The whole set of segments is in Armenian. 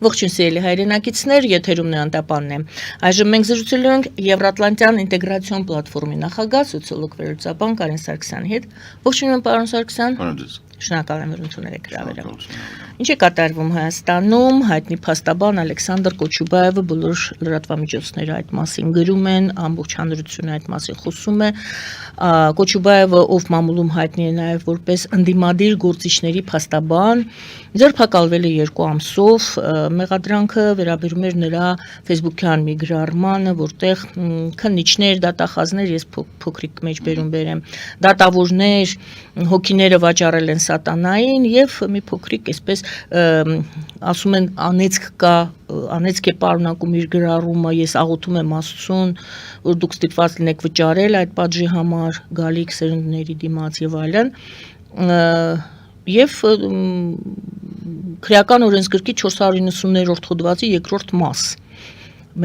Ողջույն սիրելի հայրենակիցներ, եթերում Անտապանն է։ Այժմ մենք զրուցելու ենք Եվրատլանտյան ինտեգրացիոն պլատֆորմի նախագահ սոցիոլոգ վերլուծաբան Կարեն Սարգսյանի հետ։ Ողջույն պարոն Սարգսյան։ Շնորհակալ եմ, որ ընդունել եք հրավերը։ Ինչ է կատարվում Հայաստանում, հայտնի փաստաբան Ալեքսանդր Կոչուբաևը բոլոր լրատվամիջոցները այդ մասին գրում են, ամբողջ հանրությունը այդ մասին խոսում է։ Կոչուբաևը, ով մամուլում հայտնի է նաև որպես ընդդիմադիր գործիչների փաստաբան, ձերբակալվել է 2 ամսով, մեղադրանքը վերաբերում էր նրա Facebook-յան մի գրառմանը, որտեղ քննիչներ, դատախազներ, ես փոքրիկ մեջբերում բերեմ, դատավորներ, հոգիները վաճառել են սատանային եւ մի փոքրիկ այսպես ասում են անեծք է պարունակում իր գրառումը, ես աղոթում եմ Աստծուն, որ դուք ստիպված լինեք վճարել այդ պատժի համար, գալիք սերունդների դիմաց եւ այլն, եւ քրեական օրենսգրքի 490-րդ հոդվածի 2-րդ մաս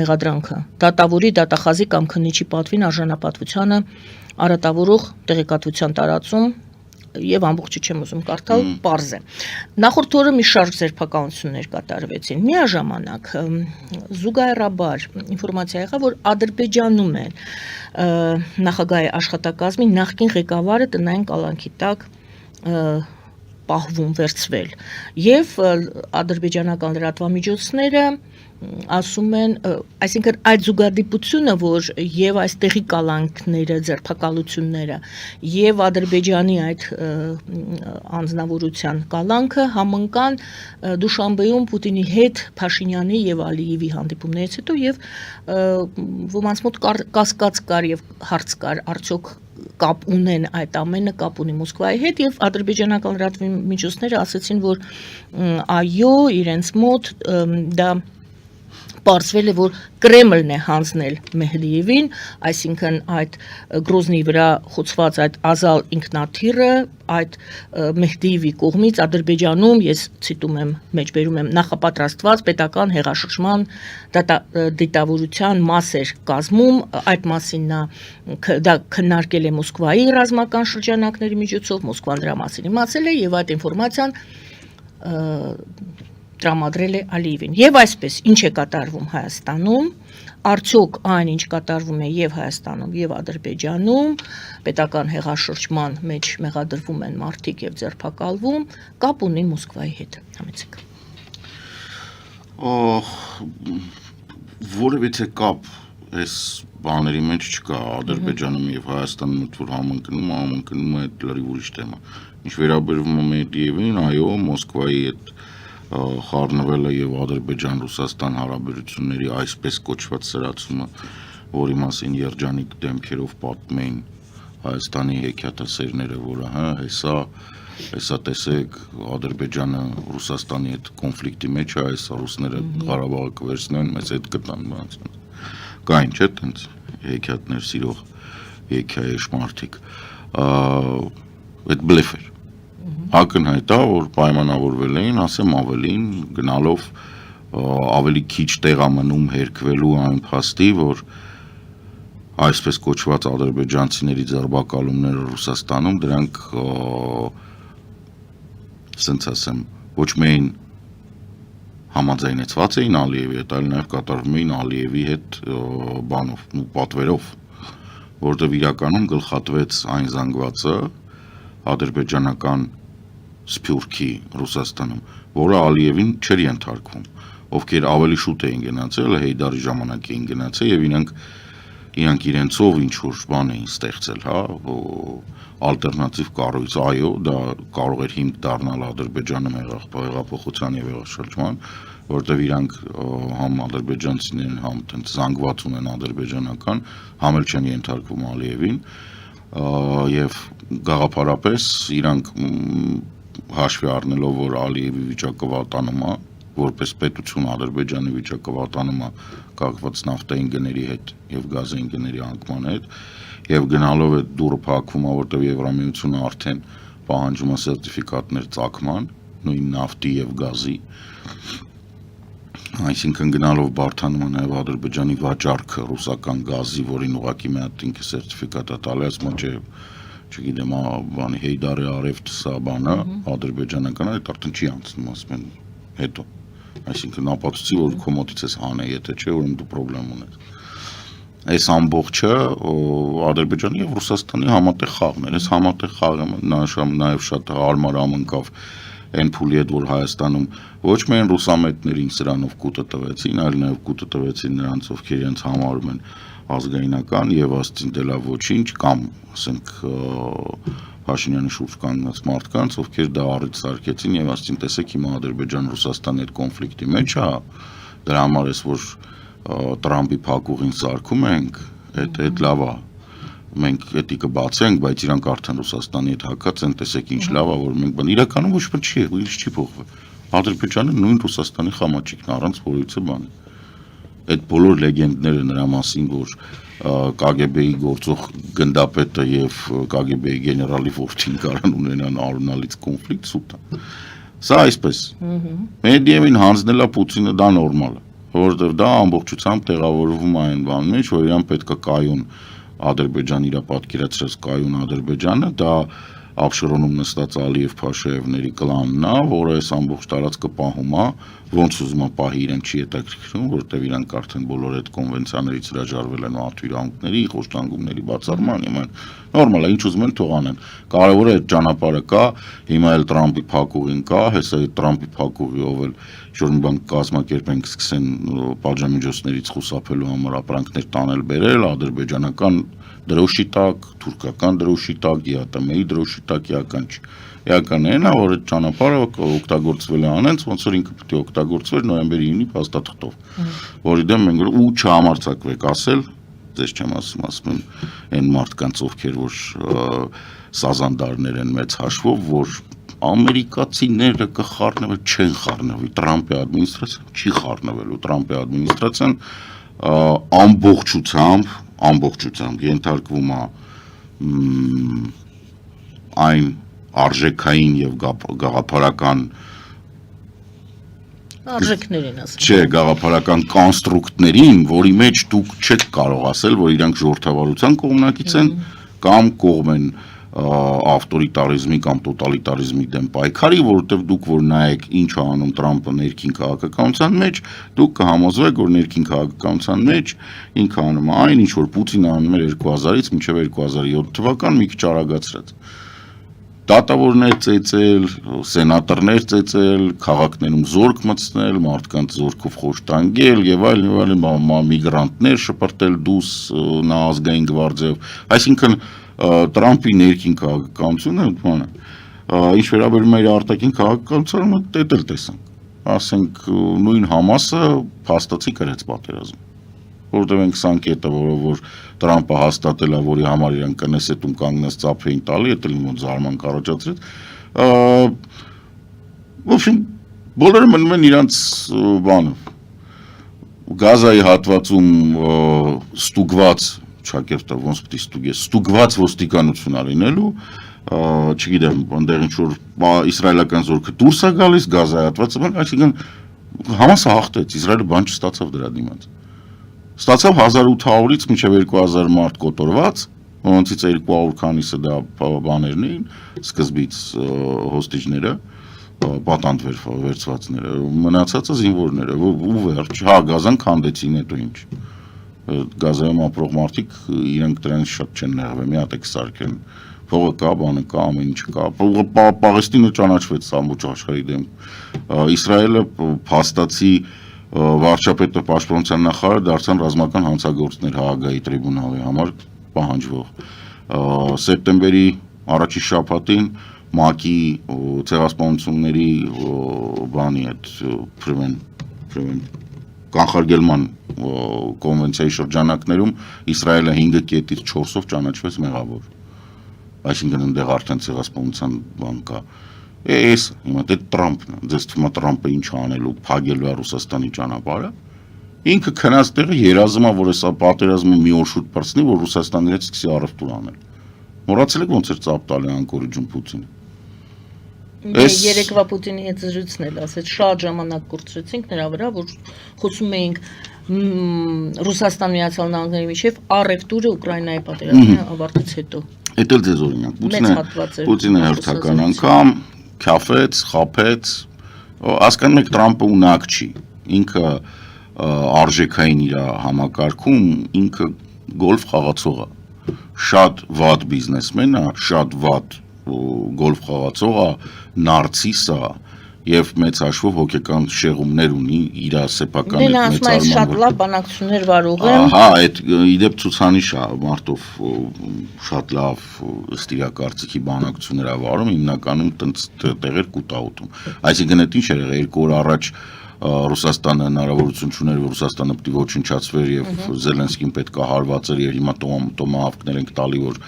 մեղադրանքը դատավորի, դատախազի կամ քննիչի պատվին արժանապատվությանը արատավորող տեղեկատվության տարածում եւ ամբողջը չեմ ուզում կարդալ, պարզ է։ Նախորդ օրը մի շարք ձերբակալություններ կատարվեցին։ Միաժամանակ զուգահեռաբար ինֆորմացիա եղավ, որ Ադրբեջանում է նախագահի աշխատակազմի նախկին ղեկավարը տնային կալանքի տակ պահվում վերցվել եւ ադրբեջանական լրատվամիջոցները ասում են, այսինքն այդ զուգադիպությունը, որ եւ այստեղի կալանքները, ձերբակալությունները եւ Ադրբեջանի այդ անձնավորության կալանքը համընկան Դուշանբեում Պուտինի հետ Փաշինյանի եւ Ալիևի հանդիպումներից հետո եւ ոմանց մոտ կասկած կար եւ հարց կար, արդյոք կապ ունեն այդ ամենը, կապ ունի Մոսկվայի հետ եւ ադրբեջանական լրատվամիջոցները ասացին, որ այո, իրենց մոտ դա պարզվել է, որ Կրեմլն է հանձնել Մեհդիևին, այսինքն այդ Գրոզնիի վրա խոցված այդ ազալ ինքնաթիռը այդ Մեհդիևի կողմից Ադրբեջանում, ես ցիտում եմ, մեջբերում եմ, նախապատրաստված պետական հեղաշրջման դիտավորության մաս էր կազմում, այդ մասին դա քննարկել է Մոսկվայի ռազմական շրջանակների միջոցով, Մոսկվան դրա մասին իմացել է եւ այդ ինֆորմացիան տրամադրել է Ալիևին։ Եվ այսպես, ինչ է կատարվում Հայաստանում, արդյոք այն, ինչ կատարվում է եւ Հայաստանում, եւ Ադրբեջանում, պետական հեղաշրջման մեջ մեղադրվում են մարդիկ եւ ձերբակալվում, կապ ունի Մոսկվայի հետ։ Համեցեք։ Որևէ կապ այս բաների մեջ չկա Ադրբեջանում եւ Հայաստանում, որ համընկնում է լրիվ ուրիշ թեմա։ Ինչ վերաբերում է Մեդիևին, այո, Մոսկվայի հետ խառնվել է եւ Ադրբեջան-Ռուսաստան հարաբերությունների այսպես կոչված սրացումը, որի մասին երջանիկ դեմքերով պատմում էին Հայաստանի հեքիաթասերները, որը հեսա տեսեք Ադրբեջանը Ռուսաստանի հետ կոնֆլիկտի մեջ է, այսա ռուսները Ղարաբաղը կվերցնեն, մեզ հետ կտան բանացան։ Կային չէ՞ տենց հեքիաթներ սիրող հեքիայեշ մարդիկ։ Այդ բլեֆ էր։ Ակնհայտ է, որ պայմանավորվել էին, ասեմ ավելին, գնալով ավելի քիչ տեղ ամնում հերկվելու այն փաստի, որ այսպես կոչված ադրբեջանցիների ձերբակալումները Ռուսաստանում դրանք ասենց ասեմ ոչ միայն համաձայնեցված էին Ալիևի հետ, այլ նաև կատարվում էին Ալիևի հետ բանով, պատվերով, որտեղ իրականում գլխատվեց այն զանգվածը ադրբեջանական Սփյուռքի Ռուսաստանում, որը Ալիևին չէր ենթարկվում, ովքեր ավելի շուտ էին գնացել, Հեյդարի ժամանակ էին գնացել եւ իրանք իրենցով ինչ որ բան էին ստեղծել, ալտերնատիվ կառույց, այո, դա կարող էր հիմք դառնալ Ադրբեջանում հեղափոխության եւ հեղաշրջման, որտեղ իրանք համ ադրբեջանցիներն համ տենց զանգված ունեն ադրբեջանական, համ էլ չեն ենթարկվում Ալիևին, եւ գաղափարապես իրանք հաշվի առնելով, որ Ալիևի վիճակը վատանում է, որպես պետություն Ադրբեջանի վիճակը վատանում է կապված նավթային գների հետ եւ գազային գների անկման հետ, եւ գնալով այդ դուրը փակվում է, որտեղ Եվրամիությունը արդեն պահանջում է սերտիֆիկատներ ծագման, նույն նավթի եւ գազի, այսինքն գնալով բարթանում է նաեւ Ադրբեջանի վաճառքը ռուսական գազի, որին ուղղակի մի հատ ինքը սերտիֆիկատ է տալիս, մոչե չգիտեմ, բանի Հեյդարի արևտ սա բանը, ադրբեջանական այդ արդեն չի անցնում, ասում են հետո Այսինքն ապացուցի, որ քո մոտից ես հանե, եթե չէ, ուրեմն դու խնդրեմ ունես։ Այս ամբողջը Ադրբեջանի եւ Ռուսաստանի համատեղ խաղն էր։ Այս համատեղ խաղը նաեւ շատ հարմար ամընկավ այն փուլի հետ, որ Հայաստանում ոչ միայն ռուսամետներին սրանով կուտը տվեցին, այլ նաեւ կուտը տվեցին նրանց, ովքեր իրենց համարում են ազգայնական եւ աստին դելա ոչինչ կամ ասենք Փաշինյանի շուրջ կանգնած մարդկանց, ովքեր դա առիթ սարքեցին եւ աստին տեսեք հիմա Ադրբեջան-Ռուսաստանի այդ կոնֆլիկտի մեջ է, դրա համար էս որ Տրամպի փակուղին սարքում ենք, այդ լավ է։ Մենք էդի կբացենք, բայց իրանք արդեն Ռուսաստանի հետ հակած են, տեսեք ինչ լավ է, որ մենք բան իրականում ոչ մի չի, ուրիշ չի փոխվել։ Ադրբեջանը նույն Ռուսաստանի խամաճիկն առանց որևիցե բանի։ Այդ բոլոր լեգենդները նրա մասին, որ KGB-ի գործող գնդապետը եւ KGB-ի գեներալի որդին կարան ունենան արունալից կոնֆլիկտ սուտ է։ Սա այսպես։ Մեդիևին հանձնելա Պուտինը դա նորմալ է, որովհետեւ դա ամբողջությամբ տեղավորվում է այն բան մեջ, որ իրան պետք է կայուն Ադրբեջան իր պատկերացրած կայուն Ադրբեջանը, դա Աբշերոնում նստած Ալիև Փաշաևների կլանն է, որը այս ամբողջ տարածքը պահում է, ոնց ուզում է պահի իրեն չի հետաքրքրում, որտեղ իրանք արդեն բոլոր այդ կոնվենցիաներից հրաժարվել են ատվիրանքների, խոշտանգումների բացառման, հիմա նորմալ է, ինչ ուզում են թող անեն։ Կարևորը այդ ճանապարհը կա, հիմա էլ Տրամպի փակուղին կա, հեսա այդ Տրամպի փակուղիով էլ ինչ-որ մի բան կազմակերպենք, սկսեն պատժամիջոցներից խուսափելու համար ապրանքներ տանել բերել, ադրբեջանական դրոշի տակ, թուրքական դրոշի տակ, ԵԱՏՄ-ի դրոշի տակ, Էական այն է, որ այդ ճանապարհը օգտագործվել է անենց, ոնց որ ինքը պետք է օգտագործվեր նոյեմբերի 9-ի փաստաթղթով, որի դեմ մենք ու չհամարձակվեք ասել, ձեզ չեմ ասում այն մարդկանց, ովքեր որ սազանդարներ են մեծ հաշվով, որ ամերիկացիները կխառնվեն, չեն խառնվի, Տրամպի ադմինիստրացիան չի խառնվելու, Տրամպի ադմինիստրացիան ամբողջությամբ ենթարկվում է այն արժեքային եւ գաղափարական արժեքներին ասեմ։ Չէ, գաղափարական կոնստրուկտներին, որի մեջ դուք չեք կարող ասել, որ իրանք ժողովրդավարության կողմնակից են կամ կողմ են ավտորիտարիզմի կամ տոտալիտարիզմի դեմ պայքարի, որովհետև դուք որ նայեք ինչ է անում Տրամպը ներքին քաղաքականության մեջ, դուք կհամոզվեք, որ ներքին քաղաքականության մեջ ինքը անում է այն, ինչ որ Պուտինը անում էր 2000-ից մինչև 2007 թվական մի քիչ արագացրած։ Դատավորներ ծեծել, սենատորներ ծեծել, քաղաքներում զորք մտցնել, մարդկանց զորքով խոշտանգել եւ այլն, միգրանտներ շպրտել դուս նա ազգային գվարդիայով, այսինքն Տրամպի ներքին քաղաքականությունը բանը, ինչ վերաբերում է իր արտաքին քաղաքականությանը, դա էլ տեսանք, ասենք նույն Համասը փաստացի կրեց պատերազմ, որտեղ ենք 20 կետը, որ Տրամպը հաստատել է, որի համար իրան կնեսետում կանգնած ծափեին տալի, դա իմ մոտ զարման կառաջացրեց։ В общем, բոլորը մնում են իրանց բանը։ Գազայի հատվածում ստուգված, չակերտը ոնց պետք է ստուգես, ստուգված ոստիկանություն արինելու, չգիտեմ, այնտեղ ինչ որ իսրայելական զորքը դուրս է գալիս, գազայի հատվածը, այսինքն Համասը հաղթեց, Իսրայելը բան չստացավ դրա դիմաց։ Ստացավ 1800-ից մինչև 2000 մարդ կոտորված, որոնցից 200 քանիսը դա բաներն էին, սկզբից հոստիջները, պատանդ վերցվածները, մնացածը զինվորները, ու վերջ, գազան քանդեցին, հետո ինչ։ Գազայում ապրող մարդիկ իրենք դրանից շատ չեն նեղվել, մի հատ եք սարքեն, փողը կա, բանը կա, ամեն ինչ կա, Պաղեստինը ճանաչվեց ամբողջ աշխարհի դեմ։ Իսրայելը փաստացի վարչապետը պաշտպանության նախարարը դարձան ռազմական հանցագործներ Հաագայի տրիբունալի համար պահանջվող։ Սեպտեմբերի առաջի շաբաթին ՄԱԿ-ի ցեղասպանությունների բանի այդ կանխարգելման կոնվենցիայի շրջանակներում Իսրայելը 5 կետից 4-ով ճանաչվեց մեղավոր։ Այսինքն այնտեղ արդեն ցեղասպանության բան կա։ Էս հիմա դե Տրամպն է, ձեզ թվում է Տրամպը ինչ անելու, փագելու է Ռուսաստանի ճանապարհը։ Ինքը քնած տեղը երազում է, որ հեսա պատերազմը մի օր շուտ բրցնի, որ Ռուսաստանի հետ սկսի առևտուր անել։ Մոռացել եք ոնց էր ծափ տալի անկորիջում Պուտինը։ Երեկվա Պուտինի հետ զրույցն էլ ասեց, շատ ժամանակ կորցրեցինք նրա վրա, որ խոսում էինք Ռուսաստան Միացյալ Նահանգների միջև առևտուրը Ուկրաինայի պատերազմի ավարտից հետո։ Էդ էլ ձեզ օրինակ, Պուտինը հերթական անգամ քյաֆեց, խափեց, Հասկանում եք, Տրամպը ունակ չի, ինքը արժեքային իր համակարգում, ինքը գոլֆ խաղացող է, շատ վատ բիզնեսմեն է, շատ վատ գոլֆ խաղացող է, նարցիս է, եւ մեծ հաշվով հոգեկան շեղումներ ունի իր սեփական այդ մեծարման շատ լավ բանակցություններ վարող եմ։ Ահա, այդ իդեպ ցուցանիշ է, մարդով շատ լավ ըստ իր կարծիքի բանակցություններ է վարում, հիմնականում տեղեր կուտաուտում։ Այսինքն այդ ինչ էր եղել 2 օր առաջ Ռուսաստանը հնարավորություն չուներ, որ Ռուսաստանը պետք է ոչնչացվեր եւ Զելենսկին պետք է հարված էր եւ հիմա տոմահավքներ ենք տալի, որ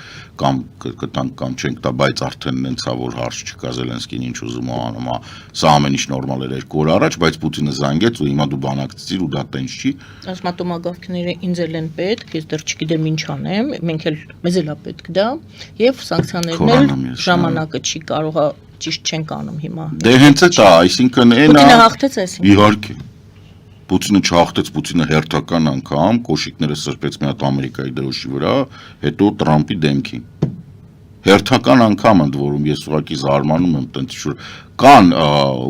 կամ կտանք կամ չենք տա, բայց արդեն նենցա որ հարց չկա Զելենսկին ինչ ուզում անում, սա ամեն ինչ նորմալ էր 2 օր առաջ, բայց Պուտինը զանգեց ու հիմա դու բանակցիր ու դա տենց չի։ Ասում տոմահավքները ինձ էլ են պետք, ես դեռ չգիտեմ ինչ անեմ, մենք էլ մեզ էլ է պետք դա եւ սանկցիաներն էլ ժամանակը չի կարող ճիշտ չենք անում հիմա։ Դե հենց է դա, այսինքն Պուտինը հաղթեց այսինքն։ Իհարկե։ Պուտինը չհաղթեց, Պուտինը հերթական անգամ կոշիկները սրբեց մի հատ Ամերիկայի դրոշի վրա, հետո Տրամպի դեմքին։ Հերթական անգամ ընդ որում ես ուղղակի զարմանում եմ տենց շուտ կան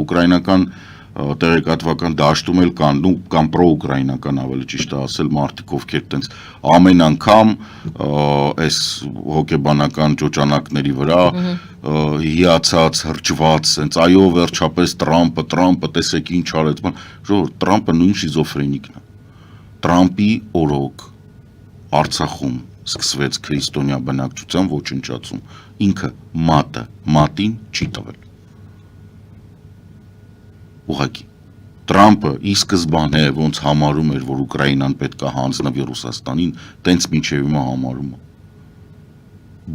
ուկրաինական տեղեկատվական դաշտում էլ կան, կամ պրո-ուկրաինական ավելի ճիշտ է ասել, մարդիկ ովքեր տենց ամեն անգամ այս հոգեբանական ճոճանակների վրա հիացած, հրճված, հենց այո վերջապես Տրամպը տեսեք ինչ արեց, ժողովուրդ, Տրամպը նույն շիզոֆրենիկն է։ Տրամպի օրոք Արցախում սկսվեց քրիստոնյա բնակչության ոչնչացում, ինքը մատին չի տվել։ Ուղղակի Տրամպը ի սկզբանե ոնց համարում էր, որ Ուկրաինան պետք է հանձնվի Ռուսաստանին, տենց մինչև հիմա համարում է։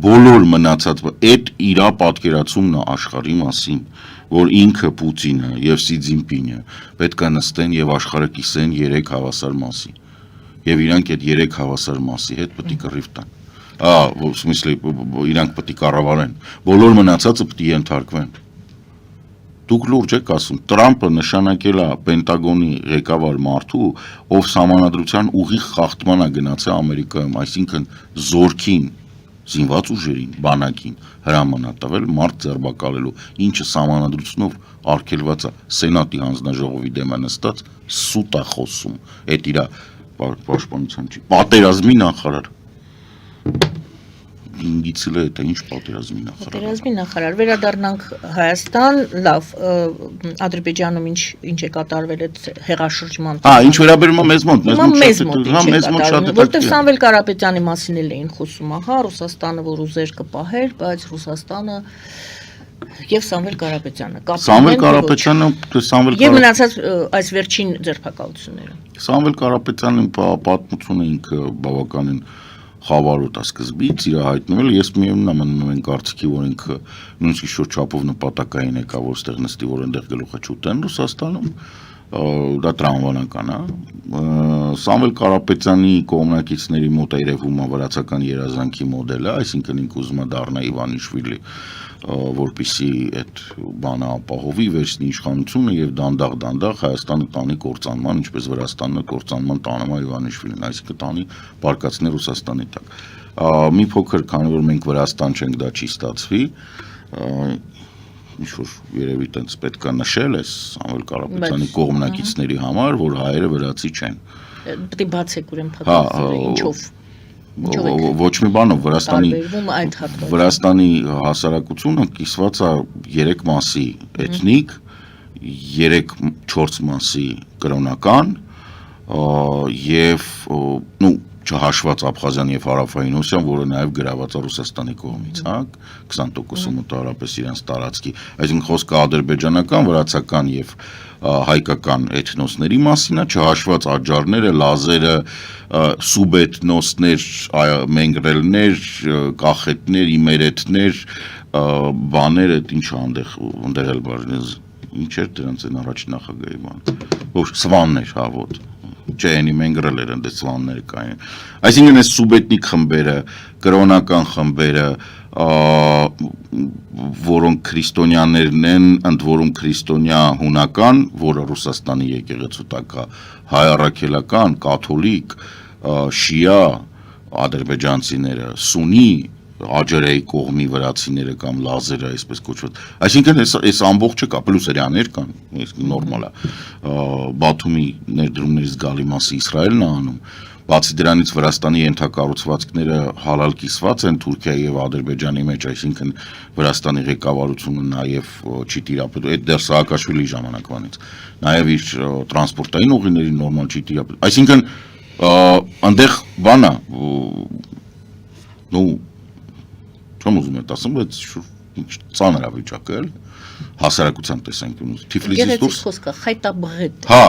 Բոլոր մնացած այդ իր պատկերացումն է աշխարհի մասին, որ ինքը Պուտինը եւ Սի Ցզինպինը պետք է նստեն եւ աշխարհը կիսեն 3 հավասար մասի։ Եվ իրանք այդ 3 հավասար մասի հետ պետք է կռիվ տան։ В смысле, իրանք պետք է կառավարեն։ Բոլոր մնացածը պետք է ենթարկվեն։ Դուք լուրջ եք ասում, Տրամպը նշանակել է Պենտագոնի ղեկավար մարդու, ով սահմանադրության ուղիղ խախտման է գնացել Ամերիկայում, այսինքն զորքին, զինված ուժերին, բանակին հրաման է տվել մարդ ձերբակալելու, ինչը սահմանադրությունով արգելված է Սենատի հանձնաժողովի դեմը նստած սուտ է խոսում, այդ իր պաշտպանության չի, պատերազմի նախարար։ Ինգիցիլ է դա ինչ պատերազմի նախարար։ Պատերազմի նախարար, վերադառնանք Հայաստան, լավ, Ադրբեջանում ինչ է կատարվել այդ հեղաշրջման։ Ինչ վերաբերում է մեզ մոտ, շատ որտեղ Սամվել Կարապետյանի մասին էլ էին խոսում, ահա, Ռուսաստանը որ ուզեր կպահեր, բայց Ռուսաստանը եւ Սամվել Կարապետյանը Սամվել Կարապետյանը եւ մնացած այս վերջին ձերբակալությունները։ Սամվել Կարապետյանի պատմությունը ինքը բավականին խավարոտ է սկզբից իր հայտնվել, ես միևնույն մնում եմ կարծիքի, որ ինքը նույնիսկ շուտ չափով նպատակային եկա, որ ստեղ նստի, որ այնտեղ գլուխը չուտեն Ռուսաստանում, դա տրամաբանական է։ Սամվել Կարապետյանի կողմնակիցների մոտ երևում է վրացական երազանքի մոդելը, այսինքն ինքը ուզում է դառնա Իվանիշվիլի, որպեսզի այդ բանը ապահովի վերջնի իշխանությունը եւ դանդաղ Հայաստանը տանի կործանման, ինչպես Վրաստանը կործանման տանում է Իվանիշվիլին, այսինքն տանի բարկացնի Ռուսաստանի տակ։ Մի փոքր, քանի որ մենք Վրաստան չենք, դա չի ստացվի, ինչ որ երևի տենց պետք է նշել է Սամվել Կարապետյանի կողմնակիցների համար, որ հայերը վրացի չեն։ Պետք է բացեք ուրեմն փաստաթղթերը, ինչով։ Ոչ մի բանով Վրաստանի հասարակությունը կիսված է 3 մասի էթնիկ, 3-4 մասի կրոնական եւ չհաշված Աբխազիան եւ Հարավային Օսիան, որը նաեւ գրաված է Ռուսաստանի կողմից, հա, 20% մոտավորապես իրենց տարածքի։ Այսինքն խոսքը ադրբեջանական, վրացական եւ հայկական էթնոսների մասին է, չհաշված աջարները, լազերը, սուբեթնոսներ, մենգրելներ, կախետներ, իմերեթներ, բաները, ինչ այնտեղ էլ բաժնես, ինչ էր դրանց այն առաջին նախագահի բան։ Ոչ սվաններ, հա, ոտ։ Չենի մենգրել էր այնտեղ սվանները կային։ Այսինքն այս սուբեթնիկ խմբերը, կրոնական խմբերը, որոնք քրիստոնյաներն են, ընդ որում քրիստոնյա հունական, որը Ռուսաստանի եկեղեցու տակ է, հայ առաքելական, կաթոլիկ, շիա, ադրբեջանցիները, սունի, աջերեի կողմի վրացիները կամ լազերը, այսպես կոչված։ Այսինքն այս ամբողջը կա, պլյուս հրաներ կան, նորմալ է։ Բաթումի ներդրումներից գալի մասը Իսրայելն է անում։ Բացի դրանից Վրաստանի ենթակառուցվածքները հալալ կիսված են Թուրքիայի եւ Ադրբեջանի մեջ, այսինքն Վրաստանի ղեկավարությունը նաեւ չի տիրապետում, այդ դեռ Սաակաշվիլի ժամանակվանից։ Նաեւ իր տրանսպորտային ուղիներին նորմալ չի տիրապետում։ Այսինքն այնտեղ բանա նո չեմ ուզում այդ ասեմ, բայց ծանր է վիճակը, հասարակության տեսանկյունից Թիֆլիսից դուրս խոսքը խայտաբղետ հա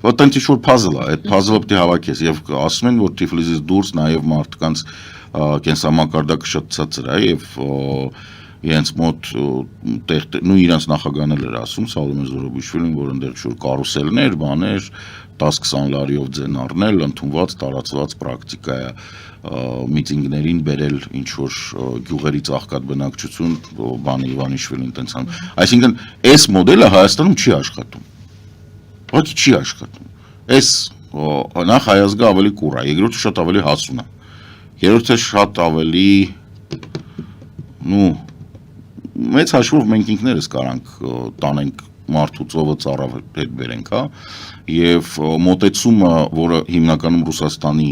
այդտենց ինչ-որ puzzle է, այդ puzzle-ը պետք է հավաքես եւ ասում են որ Թիֆլիսից դուրս նաեւ մարդկանց կենսամակարդակը շատ ցածր է եւ իրենց մոտ իրենց նախագահն էր ասում Սալոմե Զորոբիշվիլին, որ այնտեղ շուտ կարուսելներ, բաներ 10-20 լարիով ձեն առնել, ընդունված, տարածված պրակտիկա է միտինգներին բերել ինչ որ գյուղերից աղքատ բնակչություն բանի Իվանիշվիլին տենց անում։ Այսինքն այս մոդելը Հայաստանում չի աշխատում։ Ոչ չի աշխատում։ Այս նախ հայազգը ավելի կուր է, երկրորդը շատ ավելի հասուն է։ Երրորդը շատ ավելի մեծ հաշվով մենք ինքներս կարանք տանենք մարդու ծովը ծառավ հետ բերենք, հա, եւ մոտեցումը, որը հիմնականում Ռուսաստանի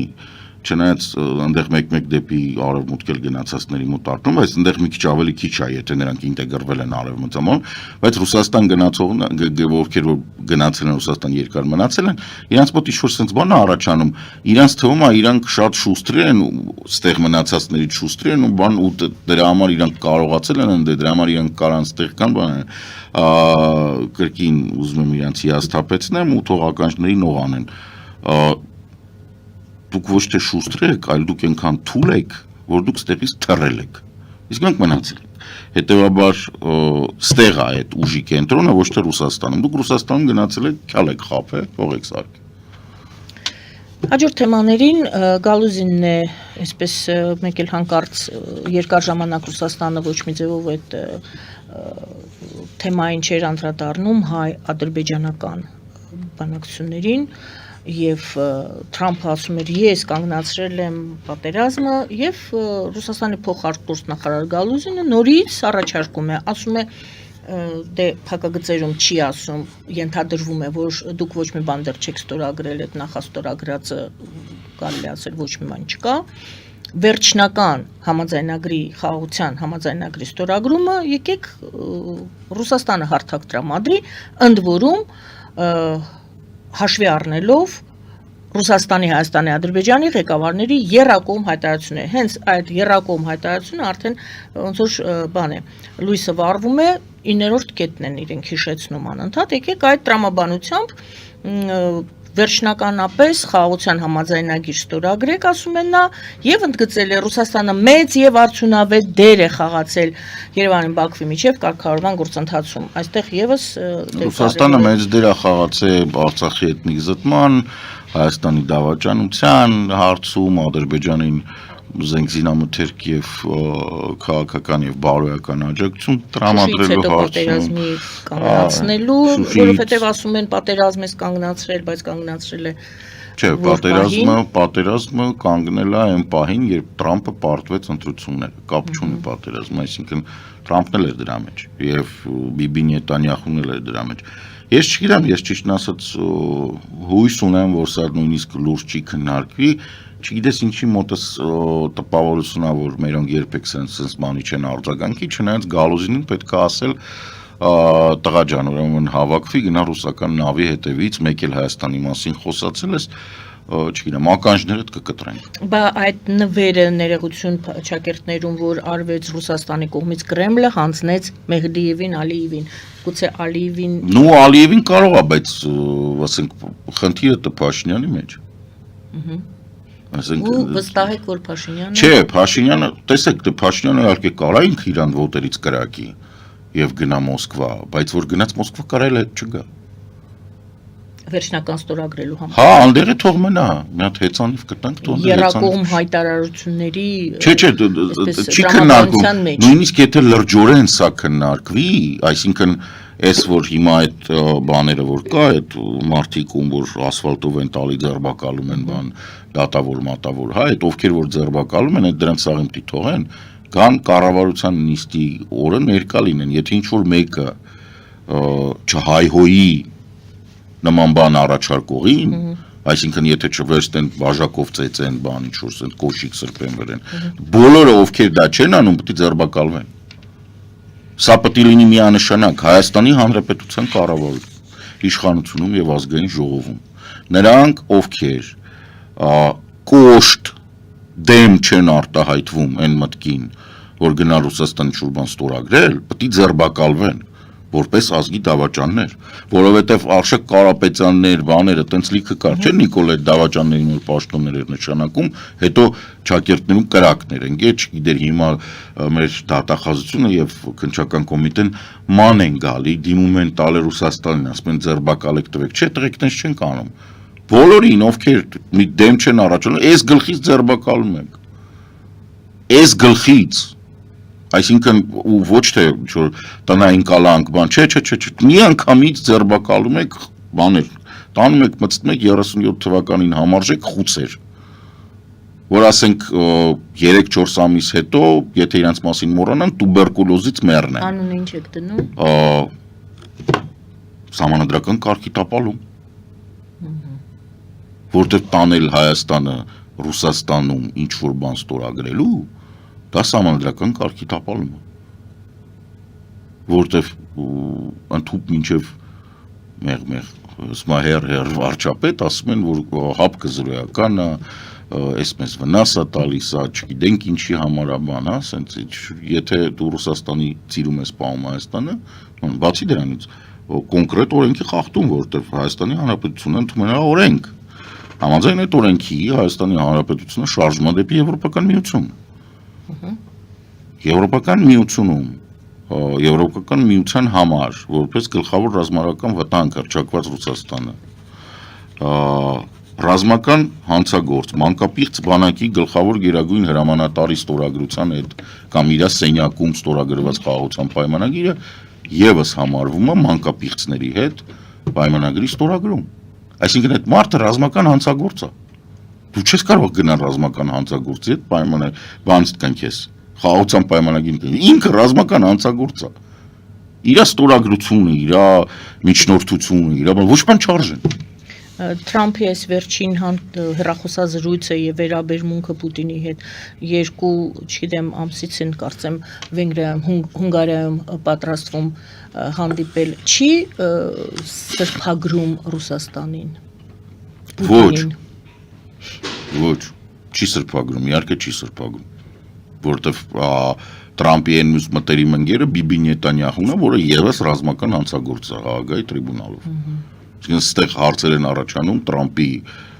չնայած այնտեղ մեկ-մեկ դեպի արևմուտք գնացածների մոտ արկում, բայց այնտեղ մի քիչ ավելի քիչ է, եթե նրանք ինտեգրվել են արևմտամոն, բայց Ռուսաստան գնացողները, ովքեր որ գնացել են Ռուսաստան երկար մնացել են, իրանց մոտ ինչ-որ sense բան է առաջանում, իրանց թվում է իրանք շատ շուստր են, ստեղ մնացածներից շուստր են ու բան ու դրա համար իրանք կարողացել են, դրա համար իրանք կարան ստեղ կան բան կրկին ուզում եմ իրանց հիասթափեցնեմ ու թողականների նող անեն դուք ոչ թե շուստր եք, այլ դուք այնքան թույլ եք, որ դուք ստեղից թռել եք։ Իսկ մենք մնացել ենք։ Հետևաբար ստեղ է այդ ուժի կենտրոնը, ոչ թե Ռուսաստանում։ Դուք Ռուսաստանում գնացել եք, քյալ եք խափել, թողեք սարք։ Հաջորդ թեմաներին Գալուզինն է, այսպես մեկ էլ հանկարծ երկար ժամանակ Ռուսաստանը ոչ մի ձևով այդ թեմային չէր անդրադառնում հայ-ադրբեջանական բանակցություններին եւ Թրամփը ասում էր ես կանգնացրել եմ պատերազմը եւ Ռուսաստանի փոխարտգործնախարար Գալուզինը նորից առաջարկում է, ասում է դե փակագծերում չի ասում, ենթադրվում է, որ դուք ոչ մի բան դեռ չեք ստորագրել, այդ նախաստորագրածը կարելի ասել ոչ մի բան չկա։ Վերջնական համաձայնագրի խաղաղության համաձայնագրի ստորագրումը եկեք Ռուսաստանը հարթակ տրամադրի, ընդ որում հաշվի առնելով Ռուսաստանի, Հայաստանի, Ադրբեջանի ղեկավարների եռակողմ հայտարարությունը։ Հենց այդ եռակողմ հայտարարությունը արդեն ոնց որ բան է, լույսը վառվում է, 9-րդ կետն են իրենք հիշեցնում անընդհատ, եկեք այդ տրամաբանությամբ վերջնականապես խաղաղության համաձայնագիր ստորագրեք, ասում են նա, եւ ընդգծել է Ռուսաստանը մեծ եւ արդյունավետ դեր է խաղացել Երևանի Բաքվի միջև կարգավորման գործընթացում։ Այստեղ եւս Ռուսաստանը մեծ դեր է խաղացել Արցախի էթնիկ զտման, Հայաստանի դավաճանության հարցում, Ադրբեջանին զենքզինամթերք եւ քաղաքական եւ բարոյական աջակցություն տրամադրելու հարցում կանգնացնելու, որովհետեւ ասում են պատերազմ էս կանգնացրել, բայց կանգնացրել է Չէ, պատերազմը կանգնել է այն պահին, երբ Թրամփը պարտվեց ընտրությունները, կապ չունի պատերազմը, այսինքն Թրամփն էլ էր դրա մեջ եւ Բիբի Նետանյախուն էլ էր դրա մեջ։ Ես չգիտեմ, ես ճիշտն ասած հույս ունեմ, որ սա նույնիսկ լուրջ չի քննարկվի, չգիտես ինչի մոտս տպավորությունա, որ մերոնք երբեք sense բանի չեն արձագանքի, չնայած Գալուզինին պետք է ասել տղա ջան, ուրեմն հավաքվի, գնա ռուսական նավի հետևից, մեկ էլ Հայաստանի մասին խոսացել ես, չգիտեմ, ականջներդ կկտրենք։ Բա այդ նվերը ներողություն ճակերտներում, որ արվեց Ռուսաստանի կողմից Կրեմլը հանձնեց Մեհդիևին, Ալիևին, գուցե Ալիևին Ալիևին կարող է, բայց ասենք խնդիրը դե Փաշինյանի մեջ։ Ու վստահ եք, որ Փաշինյանը Չէ, Փաշինյանը, տեսեք, դե Փաշինյանը իհարկե կարա ինքը իրան ոտերից կրակի եւ գնա Մոսկվա, բայց որ գնաց Մոսկվա կարել է չգա։ Վերջնական ստորագրելու համար։ Հա, անդեղը թող մնա, մի հատ հեծանիվ կտանք թող Եռակողմ հայտարարությունների Չէ, չի քննարկվում։ Նույնիսկ եթե լրջորեն սա քննարկվի, այսինքն այս որ հիմա այդ բաները որ կա, այդ մարդիկ ում որ ասֆալտով են տալի ձերբակալում են բան, դատավոր մատավոր, հա, այդ ովքեր որ ձերբակալում են, այդ դրանց սաղ empty թողեն, կան կառավարության նիստի օրը ներկա լինեն, եթե ինչ-որ մեկը չհայհոյի նման բան առաջարկողին, այսինքն եթե չվերցնեն բաժակով ծեծեն բան, ինչ-որ սենց կոշիկ սրբեն վերեն, բոլորը ովքեր դա չեն անում, պետք է ձերբակալվեն։ Սա պետք է լինի միանշանակ Հայաստանի Հանրապետության կառավարություն, իշխանությունում եւ ազգային ժողովում։ Նրանք, ովքեր կոշտ դեմ չեն արտահայտվում այն մտքին, որ գնալ Ռուսաստանի շուրջ ստորագրել, պետք է ձերբակալվեն, որպես ազգի դավաճաններ, որովհետև Արշակ Կարապետյաններ, բաները տենց լիքը կար, չէ՞ Նիկոլայ դավաճանների նոր պաշտոններ էր նշանակում, հետո ճակերտներում կրակներ են, չգիտեր հիմա մեր դատախազությունը եւ քննչական կոմիտեն ման են գալի, դիմում են տալը Ռուսաստանին, ասում են ձերբակալեք տվեք, չէ՞ տղեկնես չեն կանում։ Բոլորին, ովքեր մի դեմ չեն առաջանում, այս գլխից ձերբակալում ենք։ Այս գլխից, այսինքն ու ոչ թե տնային կալանք, բան, չէ, մի անգամից ձերբակալում եք բաներ, տանում եք մտցնում եք 37 թվականին համարժեք խուցեր, որ ասենք 3-4 ամիս հետո, եթե իրանց մասին մոռանան, տուբերկուլոզից մեռնեն։ Անունը ինչ եք դնում։ Սահմանադրական կարգի տապալում։ Որտեղ տանել Հայաստանը Ռուսաստանում ինչ-որ բան ստորագրելու, դա սահմանադրական կարգի տապալում է, որտեղ ընդհուպ մինչև մեղմեղ հեր վարչապետ ասում են, որ հապկը զրոյական է, այս մեզ վնաս է տալիս, չգիտենք ինչի համար է բան, եթե դու Ռուսաստանի ծիրում ես պահում Հայաստանը, բացի դրանից կոնկրետ օրենքի խախտում, որտեղ Հայաստանի Հանրապետությունը ընդունել է օրենք, համաձայն այդ օրենքի Հայաստանի Հանրապետությունը շարժվում է դեպի Եվրոպական միություն։ Եվրոպական միությունում, Եվրոպական միության համար, որպես գլխավոր ռազմական վտանգ հռչակված Ռուսաստանը, ռազմական հանցագործ, մանկապիղծ բանակի գլխավոր գերագույն հրամանատարի ստորագրության հետ կամ իր սենյակում ստորագրված խաղաղության պայմանագիրը եւս համարվում է մանկապիղծների հետ պայմանագրի ստորագրում։ Այսինքն այդ մարդը ռազմական հանցագործ է։ Դու չես կարող գնալ ռազմական հանցագործի հետ բանից կան քեզ։ Խաղաղության պայմանագիրը ինքը ռազմական հանցագործ է։ Իր ստորագրությունը, իր միջնորդությունը, իր ոչ բան չարժեն։ Թրամփի այս վերջին հեռախոսազրույցը եւ վերաբերմունքը Պուտինի հետ երկու, չգիտեմ, ամսից են կարծեմ Վենգրիայում, Հունգարիայում պատրաստվում հանդիպել, չի սրբագրում Ռուսաստանին։ Ոչ, չի սրբագրում, իհարկե չի սրբագրում, որտեվ Թրամփի այն մյուս մտերիմ ընկերը Բիբի Նետանյախուն է, որը եւս ռազմական հանցագործ է Հաագայի տրիբունալով։ Այստեղ հարցեր են առաջանում Թրամփի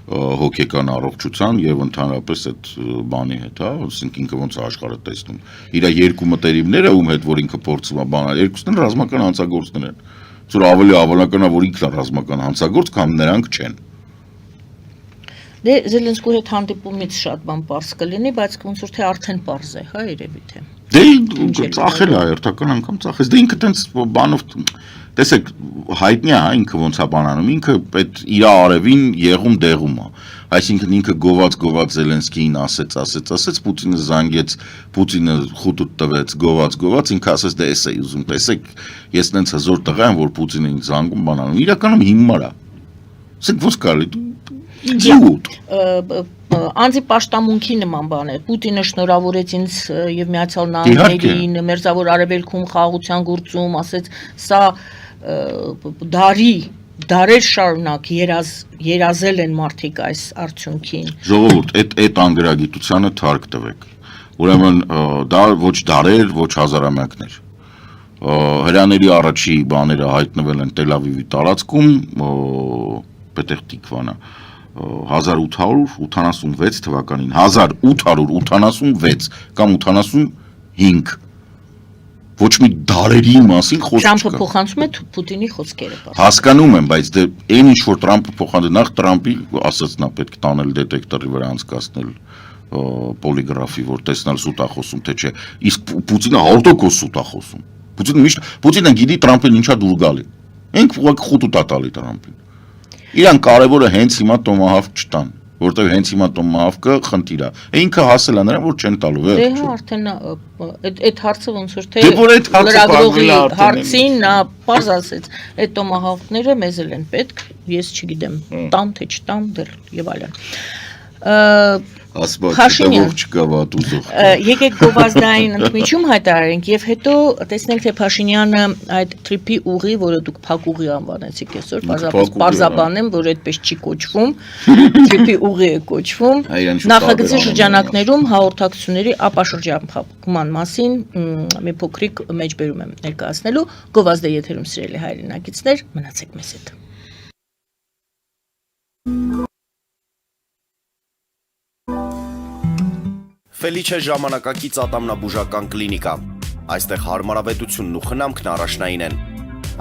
հոգեկան առողջության եւ ընդհանրապես այդ բանի հետ, հա, ասենք ինքը ոնց է աշխարհը տեսնում։ Իր երկու մտերիմները, ում հետ որ ինքը փորձում է բանալ, երկուսն են ռազմական հանցագործներ են։ Որ ավելի հավանական է, որ ինքն է ռազմական հանցագործ, քան նրանք չեն։ Դե Զելենսկու հետ հանդիպումից շատ բան պարզ կլինի, բայց ոնց որ թե արդեն պարզ է, հա, երևի թե։ Դե ծախել է երթական անգամ ծախես, դե ինքը տենց բանով տեսեք հայտնի է, ինքը ոնց է բանանում, ինքը այդ իր արևին եղում դեղում է, այսինքն ինքը գոված Զելենսկիին ասեց, Պուտինը զանգեց, Պուտինը խուտուտ տվեց, գոված, ինքը ասեց դե էս է ուզում, տեսեք, ես նենց հզոր տղա եմ, որ Պուտինը ինձ զանգում բանանում, իրականում հիմար է, ասեք ոնց կարելի, իդիոտ։ Անձի պաշտամունքի նման բան է, Պուտինը շնորհավորեց ինձ եւ Միացյալ Նահանգներին, Մերձավոր Արևելքում խաղաղության գործում, ասեց, սա դարեր շարունակ երազել են մարդիկ այս արդյունքին։ Ժողովուրդ, այդ անգրագիտությանը թարք տվեք։ Ուրեմն դա ոչ դարեր, ոչ հազարամյակներ։ Հրաների առաջի բաները հայտնվել են Տել Ավիվի տարածքում, Պետեղ Տիկվանը 1886 թվականին, 1886 կամ 85, ոչ մի դարերի մասին խոսք չկա։ Թրամփը փոխանցում է Պուտինի խոսքերը։ Հասկանում եմ, բայց դե այն ինչ որ Թրամփը փոխանցել, նախ Թրամփի ասած նա պետք է տանել դետեկտորի վրա անցկացնել պոլիգրաֆի, որ տեսնել սուտ է խոսում, թե չէ։ Իսկ Պուտինը 100% սուտ է խոսում։ Պուտինը գիտի Թրամփին ինչա դուր գալի։ Ենք ուղղակի խուտուտ է տալի Թրամփին։ Իրան կարևորը հենց հիմա տոմահավք չտան։ որտեղ հենց հիմա տոմավկը խնդիր է։ Ինքը հասել է նրան, որ չեն տալու, Դե վերջ։ հա արդեն այդ հարցը ոնց որ թե Դե որ այդ հարցը լրագրողի բաղվել է արդեն, հարցին նա պարզ ասեց, այդ տոմահավկները մեզ էլ են պետք, ես չգիտեմ, տամ թե չտամ դեռ եւ այլն։ Ասպա Փաշինյան։ չտվող չկա վատ ուզող։ Եկեք գովազդային ընդմիջում հայտարարենք եւ հետո տեսնենք թե Փաշինյանը այդ թրիփի ուղի, որը դուք փակ ուղի անվանեցիք այսօր, բարձաբանեմ, որ այդպես չի կոչվում, թրիփի ուղի է կոչվում, նախագծի շրջանակներում հաղորդակցությունների ապաշրջափակման մասին մի փոքրիկ մեջբերում եմ ներկայացնելու, գովազդը եթերում սիրելի հայրենակիցներ, մնացեք մեզ հետ։ Ֆելիչե ժամանակակից ատամնաբուժական կլինիկա։ Այստեղ հարմարավետությունն ու խնամքն առաջնային են։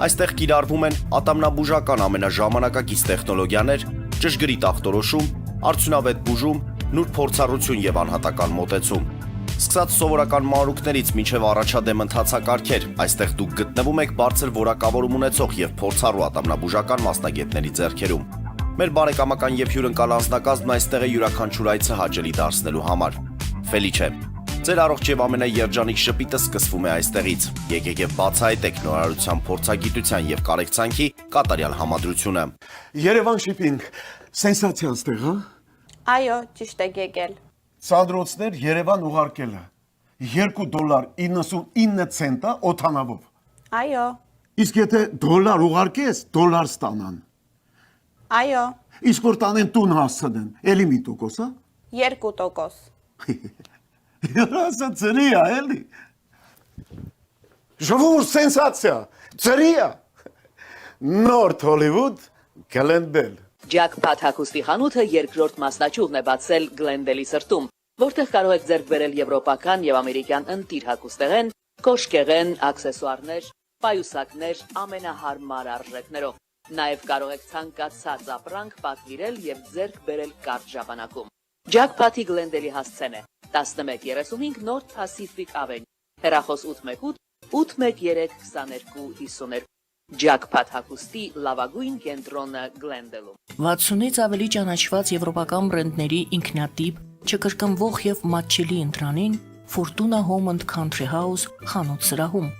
Այստեղ կիրառվում են ատամնաբուժական ամենաժամանակակից տեխնոլոգիաներ, ճշգրիտ ախտորոշում, արդյունավետ բուժում, նուրբ փորձառություն եւ անհատական մոտեցում։ Սկսած սովորական մանրուքներից մինչև առաջադեմ ընթացակարգեր, այստեղ դուք գտնվում եք բարձր որակավորում ունեցող եւ փորձառու ատամնաբուժական մասնագետների ձեռքերում։ Մեր բարեկամական եւ հյուրընկալ անձնակազմն այստեղ է յուրաքանչյուր այցը հաճելի դարձնելու համար։ Ֆելիչե, ձեր առողջ եւ ամենաերջանիկ շպիտը սկսվում է այստեղից։ Եկեք եւ բացահայտեք նորարարության փորձագիտության եւ կարեկցանքի կատարյալ համադրությունը։ Երևան շիփինգ, սենսացիան ստեղ, հա? Այո, ճիշտ եք եկել։ Սանդրոցներ Երևան ուղարկելը $2.99 օթանավով։ Այո, Իսկ եթե դոլար ուղարկես, դոլար ստանան։ այո, Իսկ որ տանեն տուն հասցնեն, էլի մի տոկոս, հա? 2%։ Ասա ծրի է, էլի։ Ժողովուրդ սենսացիա, ծրի է։ Նորթ Հոլիվուդ, Գլենդել։ Ջակփաթ հագուստի խանութը երկրորդ մասնաճյուղն է բացել Գլենդելի սրտում, որտեղ կարող եք ձեռք բերել եվրոպական եւ ամերիկյան ընտիր հագուստեղեն, կոշկեղեն, աքսեսուարներ, պայուսակներ ամենահարմար արժեքներով։ Նաեւ կարող եք ցանկացած ապրանք պատվիրել եւ ձեռք բերել կարճ ժամանակում։ Ջակփաթի Գլենդելի հասցեն է 1135 North Pacific Avenue, հեռախոս 818 813 2252 Ջակփաթ հագուստի լավագույն կենտրոնը Գլենդելում։ 60-ից ավելի ճանաչված եվրոպական բրենդների ինքնատիպ, չկրկնվող եւ մատչելի ընտրանին Fortuna Home and Country House խանութ սրահում։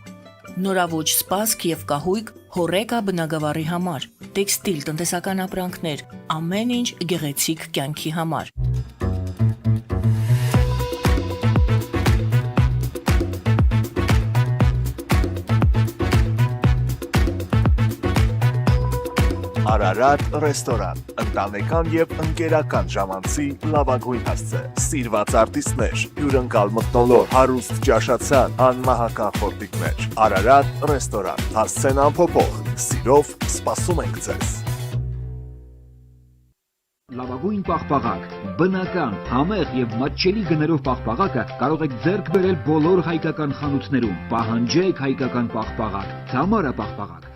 Նորավոճ սպասք եւ կահույք հորեկա բնագավառի համար, տեքստիլ, տնտեսական ապրանքներ, ամեն ինչ գեղեցիկ կյանքի համար։ Արարատ ռեստորան, ընտանեկան եւ ընկերական ժամանցի լավագույն հասցե, սիրված արտիստներ, հյուրընկալ մթնոլորտ, հարուստ ճաշացան, անմահական խորտիկներ, Արարատ ռեստորան, հասցեն անփոփոխ, սիրով սպասում ենք ձեզ։ Լավագույն պաղպաղակ, բնական, համեղ եւ մատչելի գներով պաղպաղակը կարող եք ձեռք բերել բոլոր հայկական խանութներում։ Պահանջեք հայկական պաղպաղակ, Թամարա պաղպաղակ։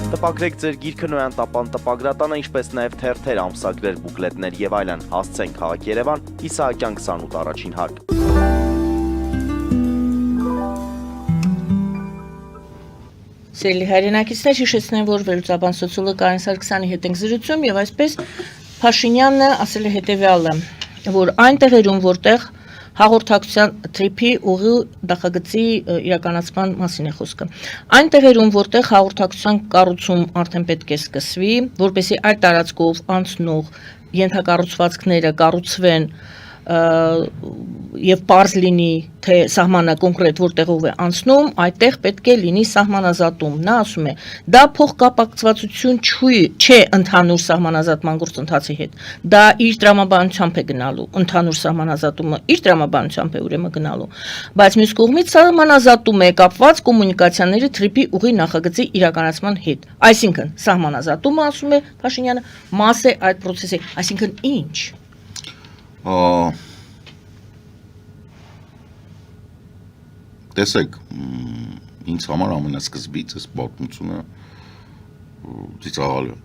Տպագրեք ձեր գիրքը Նոյան տապան տպագրատանը, ինչպես նաև թերթեր, ամսագրեր, բուկլետներ եւ այլն։ Հասցեն քաղաք Երևան, Իսահակյան 28 առաջին հարկ։ Սիրելի հայրենակիցներ, հիշեցնեմ, որ վերլուծաբան սոցիոլոգ Կարեն Սարգսյանի հետ ենք զրուցում եւ այսպես Փաշինյանը ասել է հետեւյալը, որ այն տեղերում, որտեղ հաղորդակցության թրիփի ուղի նախագծի իրականացման մասին է խոսքը։ Այն տեղերում, որտեղ հաղորդակցության կառուցում արդեն պետք է սկսվի, որպեսզի այդ տարածքով անցնող ենթակառուցվածքները կառուցվեն եւ պարզ լինի, թե սահմանը կոնկրետ որտեղով է անցնում, այդտեղ պետք է լինի սահմանազատում։ Նա ասում է, դա փոխկապակցվածություն չէ ընդհանուր սահմանազատման գործընթացի հետ։ Դա իր տրամաբանությամբ է գնալու, ընդհանուր սահմանազատումը իր տրամաբանությամբ է ուրեմն գնալու։ Բայց մյուս կողմից սահմանազատում է կապված կոմունիկացիաների թրիփի ուղի նախագծի իրականացման հետ։ Այսինքն սահմանազատումը, ասում է Փաշինյանը, մաս է այդ process-ի, այսինքն ինչ։ Տեսեք, ինձ համար ամենասկզբից այս պատմությունը ծիծաղալի է,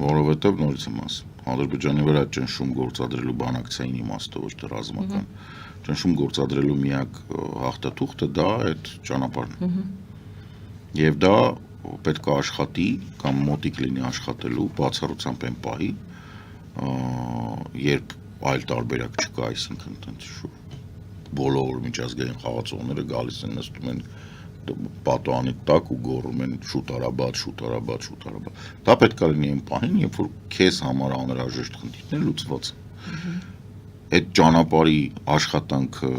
որովհետև նորից եմ ասում, Ադրբեջանի վրա ճնշում գործադրելու բանակցային իմաստով, ոչ թե ռազմական, ճնշում գործադրելու միակ հաղթաթուղթը դա այդ ճանապարհն է։ Եվ դա պետք է աշխատի կամ մոտիկ լինի աշխատելու բացառությամբ այն պահի, երբ այլ տարբերակ չկա, այսինքն տենց բոլոր միջազգային խաղացողները գալիս են նստում են պատոանի տակ ու գոռում են շուտ արաբաց։ Դա պետք է լինի այն պահին, երբ որ քեզ համար անհրաժեշտ խնդիրներ լուծված են։ Այդ ճանապարհի աշխատանքը,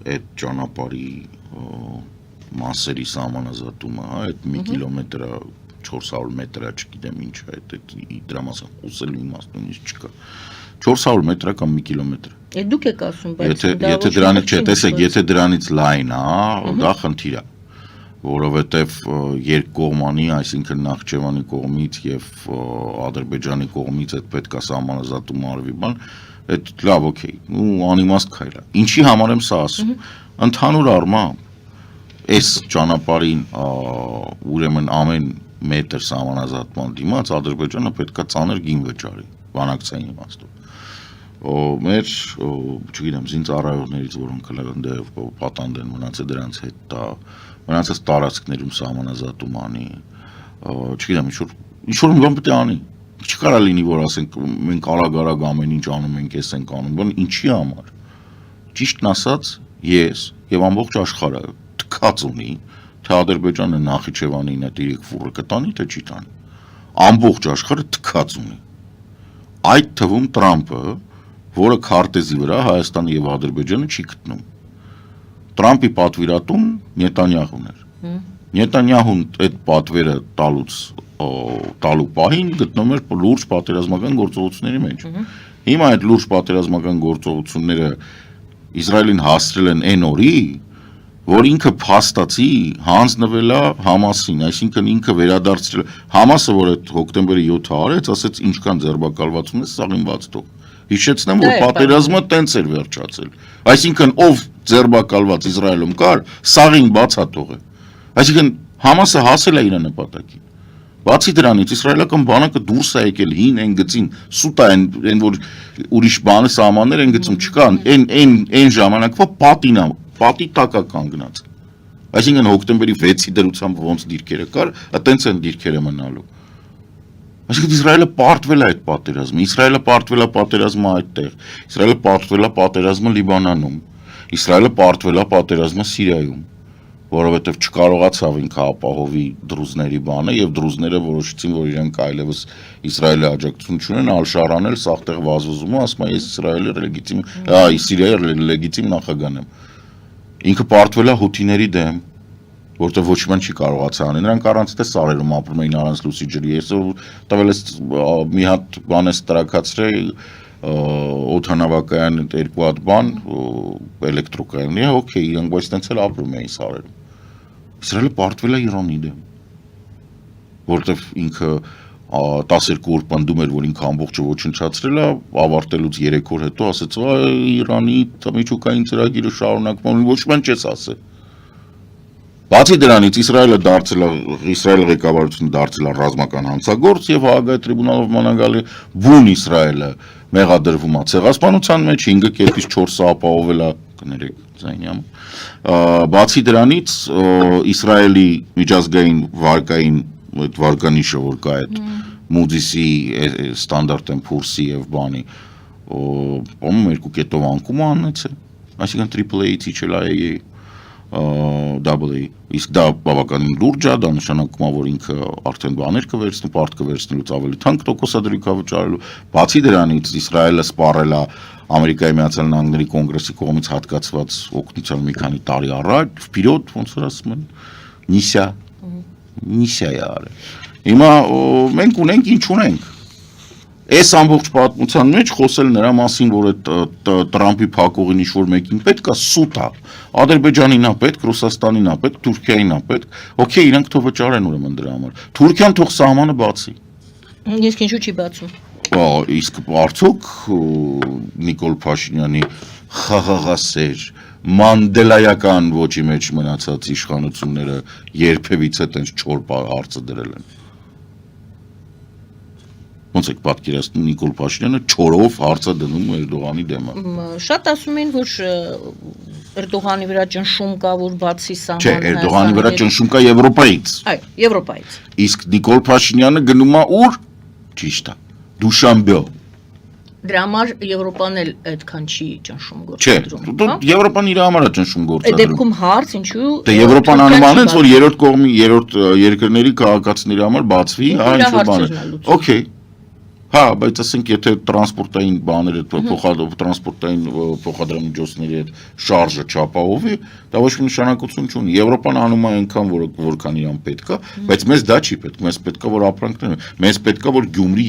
այդ ճանապարհի մասերի սահմանազատումը, այդ 1 կիլոմետրը 400 մետրը, չգիտեմ ինչ է, դրա մասին խոսելու իմաստ չկա։ 400 մետրը կամ 1 կիլոմետր։ Դուք եք ասում, բայց եթե դրանից չէ, տեսեք, եթե դրանից լայն է, դա խնդիր է, որովհետև երկկողմանի, այսինքն Նախճեվանի կողմից եւ Ադրբեջանի կողմից այդ պետք է սահմանազատում արվի, այդ լավ, օքեյ, ու անիմաստ քայլ է։ Ինչի համար եմ սա ասում։ Ընդհանուր առմամբ այս ճանապարհին ուրեմն ամեն մետր սահմանազատման դիմաց Ադրբեջանը պետք է ծանր գին վճարի, բանակցային իմաստով։ Մեր, չգիտեմ, զինծառայողներից, որոնք ընդեղ պատանդ են մնացել դրանց հետ տա, մնացած տարածքներում սահմանազատում անի, չգիտեմ, ինչ-որ մի բան պետք է անի։ Չկարա լինի, որ ասենք մենք արագ ամեն ինչ անում ենք, էս ենք անում, բան ինչի համար։ Ճիշտն ասած, ես եւ ամբողջ աշխարհը թքած ունի, թե Ադրբեջանը Նախիջևանին այդ 3 ֆուրը կտանի, թե չի տանի։ Ամբողջ աշխարհը թքած ունի։ Այդ թվում Տրամպը, որը քարտեզի վրա Հայաստանը եւ Ադրբեջանը չի գտնում։ Տրամպի պատվիրատուն Նետանյահուն էր։ Նետանյահուն այդ պատվերը տալու պահին գտնում էր լուրջ պատերազմական գործողությունների մեջ։ Հիմա այդ լուրջ պատերազմական գործողությունները Իսրայելին հասցրել են այն օրի, որ ինքը փաստացի հանձնվել է Համասին, այսինքն ինքը վերադարձրել Համասը, որ այդ հոկտեմբերի 7-ը արեց, ասեց ինչքան ձերբակալվածություն է սաղին բաց թող։ Հիշեցնեմ, որ պատերազմը տենց էր վերջացել։ Այսինքն ով ձերբակալված Իսրայելում կար, սաղին բաց թողը։ Այսինքն Համասը հասել է իր նպատակին։ Բացի դրանից իսրայելական բանակը դուրս է եկել հին այն գծին, սուտ է այն որ ուրիշ բանը սահմաններ են գծում չկան, այն ժամանակվա պատի տակա կանգնած։ Այսինքն հոկտեմբերի 6-ի դրությամբ ոնց դիրքերը կար, այտենց են դիրքերը մնալու։ Այսինքն Իսրայելը պարտվել է այդ պատերազմը, Իսրայելը պարտվել է պատերազմը այդտեղ, Իսրայելը պարտվել է պատերազմը Լիբանանում, Իսրայելը պարտվել է պատերազմը Սիրիայում, որովհետև չկարողացավ ինքը ապահովի դրուզների բանը եւ դրուզները որոշեցին, որ իրենք այլևս Իսրայելի աջակցություն չունեն, Ալ-Շարան էլ սաղտեղ վազվզում, ասում է ես Սիրիայի լեգիտիմ նախագահն եմ։ Ինքը պարտվել է հութիների դեմ, որտեղ ոչ մի բան չի կարողացել անել։ Նրանք առանց թե սարերում ապրում էին, առանց լուսի ջրի։ Ես տվել ես մի հատ բան ես տրակացրել օդանավակայան 2 հատ բան էլեկտրոկայան։ Օքեյ, իրանք բայց տենց էլ ապրում էին սարերում։ Իսրայելը պարտվել է Իրանի դեմ, որտեղ ինքը 12 օր պնդում էր, որ ինքը ամբողջը ոչնչացրել է, ավարտելուց 3 օր հետո ասեց, Իրանի միջուկային ծրագիրը շարունակվում, ոչ մի բան չես ասել։ Բացի դրանից Իսրայելը ղեկավարությունը դարձել է ռազմական հանցագործ եւ Հաագայի տրիբունալով մանագալի բուն Իսրայելը մեղադրվում է ցեղասպանության մեջ 5 կերպից 4-ը ապահովել է կներեք Զայնյանը։ Բացի դրանից Իսրայելի միջազգային վարկային այդ վարկանիշը որ կա այդ Moody's-ի Standard & Poor's-ի եւ բանի ում 2 կետով անկում անեցել, այսինքն AAA-ից իջել է AA, իսկ դա բավականին լուրջ է, դա նշանակում է, որ ինքը արդեն բաներ կվերցնի, պարտ կվերցնելուց ավելի թանկ տոկոսադրույք վճարելու։ Բացի դրանից Իսրայելը սպառել է Ամերիկայի Միացյալ Նահանգների կոնգրեսի կողմից հատկացված օգնության մի քանի տարի առաջ, վперед, ոնց որ ասում են, նիսիա է արել։ Հիմա մենք ունենք ինչ ունենք։ Այս ամբողջ պատմության մեջ խոսել նրա մասին, որ այդ Տրամպի փակողին ինչ-որ մեկին պետք է սուտ է, Ադրբեջանին է պետք, Ռուսաստանին է պետք, Թուրքիային է պետք, օքեյ, իրանք թող վճարեն ուրեմն դրա համար։ Թուրքիան թող սահմանը բացի։ Իսկ ինչու չի բացում։ Իսկ արդյոք Նիկոլ Փաշինյանի խաղաղասեր, մանդելայական ոճի մեջ մնացած իշխանությունները երբևիցե տենց չոր հարցը դրել են։ Ոնց եք պատկերացնում Նիկոլ Փաշինյանը չորով հարցը դնում Էրդողանի դեմը։ Շատ ասում են, որ Էրդողանի վրա ճնշում կա, որ բացի Չէ, սահմանը Էրդողանի վրա ճնշում կա Եվրոպայից։ Այո, Եվրոպայից։ Իսկ Նիկոլ Փաշինյանը գնում է ուր։ Ճիշտ է։ Դուշանբե։ Դրա համար Եվրոպան էլ այդքան չի ճնշում Չէ, գործադրում։ Եվրոպան իր համար է ճնշում Այդ գործադրում։ դեպքում հարց ինչու Դե Եվրոպան անում անենց, որ երրորդ կողմի, երրորդ երկրների քաղաքացիների համար բացվի, հա, ինչ որ բան է։ Okay։ Հա, բայց ասենք եթե տրանսպորտային բաները, տրանսպորտային փոխադրամիջոցների հետ շարժը չապահովի, դա ոչ մի նշանակություն չունի։ Եվրոպան անում է այնքան, որքան իրան պետք է, բայց մեզ դա չի պետք։ Մեզ պետք է որ ապրանքներ, մեզ պետք է որ Գյումրի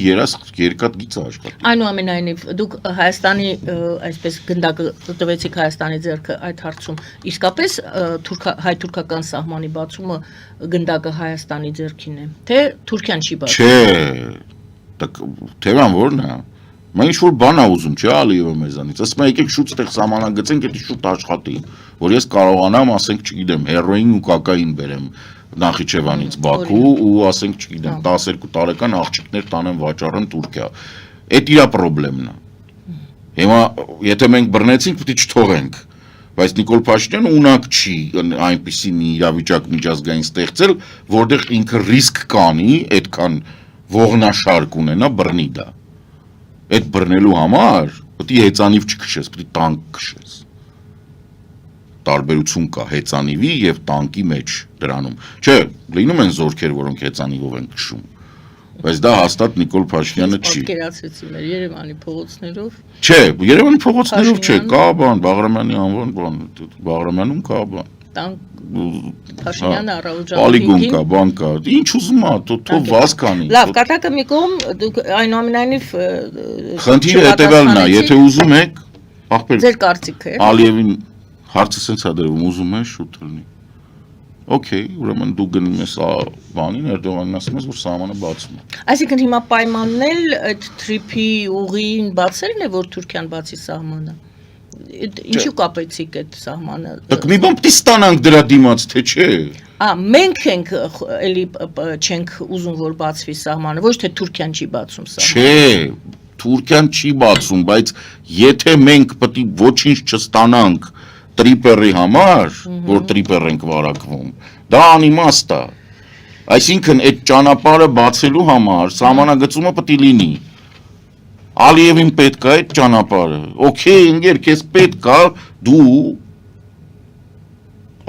երկաթ գիծը աշխատի։ Այնուամենայնիվ, դուք Հայաստանի այսպես գնդակը տվեցիք Հայաստանի ձեռքը այդ հարցում։ Իսկապես հայ-թուրքական սահմանի բացումը գնդակը Հայաստանի ձեռքին է, թե Թուրքիան չի բացում։ Չէ։ Так թեման որն է։ Մենք ինչ-որ բան ա ուզում, չէ՞ Ալիևը մեզանից։ Ասում է եկեք շուտ ստեղ սահմանագծենք, դա շուտ աշխատի, որ ես կարողանամ, ասենք, չգիտեմ, հերոին ու կոկային բերեմ Նախիջևանից Բաքու ու ասենք, չգիտեմ, 12 տարեկան աղջիկներ տանեմ վաճառեմ Թուրքիա։ Այդ իր խնդրեմն է։ Հիմա եթե մենք բռնեցինք, պետք է չթողենք։ Բայց Նիկոլ Փաշինյանը ունակ չի այնպիսի մի իրավիճակ միջազգային ստեղծել, որտեղ ինքը ռիսկ կանի, այդքան ողնաշարք ունենա բռնի դա։ Այդ բռնելու համար պետք է հեծանիվ չքշես, պետք է տանկ քշես։ Տարբերություն կա հեծանիվի եւ տանկի մեջ դրանում։ Չէ, լինում են զորքեր, որոնք հեծանիվով են քշում։ Բայց դա հաստատ Նիկոլ Փաշինյանը չի։ Պատկերացրեցի մեր Երևանի փողոցներով։ Չէ, Երևանի փողոցներով չէ, կա բան, Բաղրամյանի անվան բան, Բաղրամյանում կա բան։ Փաշինյանը Պոլիգոն կա, բան կա։ Ինչ ուզում ա, թող վազ կանի։ Լավ, կատակը մի կողմ, դուք այնուամենայնիվ խնդիրը հետևյալն է, եթե ուզում եք, ախպեր։ Ձեր կարծիքը։ Ալիևին հարցը սենց է դրվում, ուզում է շուտ լինի։ Okay, ուրեմն դու գնում ես բանին, Էրդողանին ասում ես, որ սահմանը բացում է։ Այսինքն հիմա պայմանն էլ այդ թրիփի ուղին բացելն է, որ Թուրքիան բացի սահմանը։ Ինչու կապեցիք այդ սահմանը։ Դուք մի բան պիտի ստանանք դրա դիմաց, թե չէ։ Մենք ենք էլի չենք ուզում, որ բացվի սահմանը, ոչ թե Թուրքիան չի բացում սահմանը։ Չէ, Թուրքիան չի բացում, բայց եթե մենք պետք է ոչինչ չստանանք տրիպերի համար, որ տրիպեր ենք վարակվում, դա անիմաստ է։ Այսինքն այդ ճանապարհը բացելու համար սահմանագծումը պետք է լինի։ Ալիևին պետք է այդ ճանապարհը։ Okay, ընկեր, քեզ պետք է դու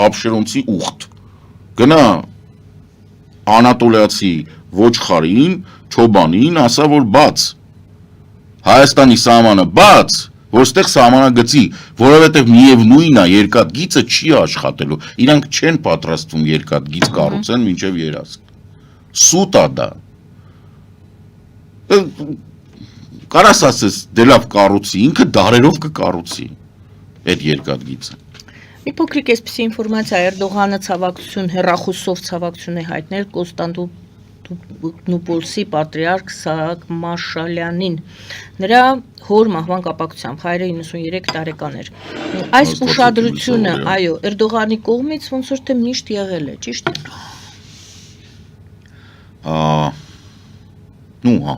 ապշերոնցի ուխտ։ Գնա անատոլիացի ոչխարին, չոբանին, ասա որ բաց։ Հայաստանի սահմանը բաց, որ ստեղ սահմանագծի, որովհետև միևնույն է երկաթգիծը չի աշխատելու։ Իրանք չեն պատրաստվում երկաթգիծ կառուցեն մինչև երազք։ Սուտ է դա։ Կարաս ասես, դե լավ կառուցի, ինքը դարերով կկառուցի այդ երկաթգիծը։ Մի փոքրիկ այսպիսի ինֆորմացիա Էրդողանը ցավակցություն հեռախոսով ցավակցություն է հայտնել Կոստանդնուպոլսի պատրիարք Սահակ Մաշալյանին։ Նրա հոր մահվան կապակցությամբ հայրը 93 տարեկան էր։ Այս ուշադրությունը, այո, Էրդողանի կողմից ոնց որ թե միշտ եղել է, ճիշտ է։ Նու հա։